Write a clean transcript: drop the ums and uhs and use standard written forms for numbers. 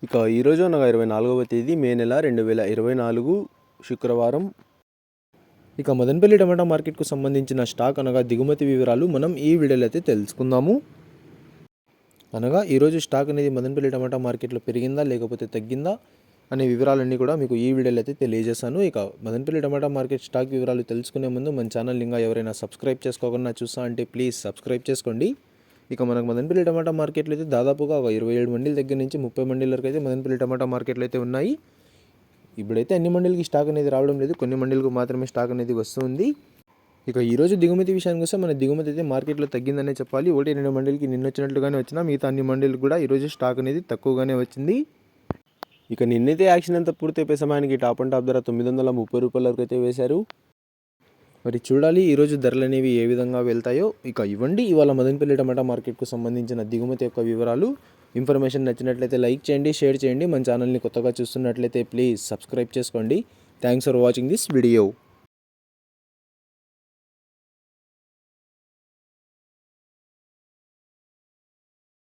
ఇక ఈరోజు అనగా 24వ తేదీ మే నెల 2024 శుక్రవారం. ఇక మదనపల్లి టమాటా మార్కెట్కు సంబంధించిన స్టాక్ అనగా దిగుమతి వివరాలు మనం ఈ వీడియోలో అయితే తెలుసుకుందాము. అనగా ఈరోజు స్టాక్ అనేది మదనపల్లి టమాటా మార్కెట్లో పెరిగిందా లేకపోతే తగ్గిందా అనే వివరాలన్నీ కూడా మీకు ఈ వీడియోలో అయితే తెలియజేస్తాను. ఇక మదనపల్లి టమాటా మార్కెట్ స్టాక్ వివరాలు తెలుసుకునే ముందు మన ఛానల్ ఇంకా ఎవరైనా సబ్స్క్రైబ్ చేసుకోకుండా చూస్తా అంటే ప్లీజ్ సబ్స్క్రైబ్ చేసుకోండి. ఇక మనకు మదనపల్లి టమాటా మార్కెట్లో అయితే దాదాపుగా ఒక 27 మండీల దగ్గర నుంచి 30 మండీల వరకు అయితే మదనపల్లి టమాటా మార్కెట్లో అయితే ఉన్నాయి. ఇప్పుడైతే అన్ని మండీలకి స్టాక్ అనేది రావడం లేదు, కొన్ని మండీలకు మాత్రమే స్టాక్ అనేది వస్తుంది. ఇక ఈరోజు దిగుమతి విషయానికి వస్తే మన దిగుమతి అయితే మార్కెట్లో తగ్గిందనే చెప్పాలి. 1-2 మండీలకి నిన్న వచ్చినట్లుగానే వచ్చినా మిగతా అన్ని మండీలకు కూడా ఈరోజు స్టాక్ అనేది తక్కువగానే వచ్చింది. ఇక నిన్నైతే యాక్షన్ అంతా పూర్తి అయిపోయే సమయానికి టాప్ అండ్ టాప్ ధర 930 రూపాయల వరకు అయితే వేశారు. మరి చూడాలి ఈరోజు ధరలు అనేవి ఏ విధంగా వెళ్తాయో. ఇక ఇవ్వండి ఇవాళ మదనపల్లి టమాటా మార్కెట్కు సంబంధించిన దిగుమతి యొక్క వివరాలు. ఇన్ఫర్మేషన్ నచ్చినట్లయితే లైక్ చేయండి, షేర్ చేయండి. మన ఛానల్ని కొత్తగా చూస్తున్నట్లయితే ప్లీజ్ సబ్స్క్రైబ్ చేసుకోండి. Thanks for watching this video.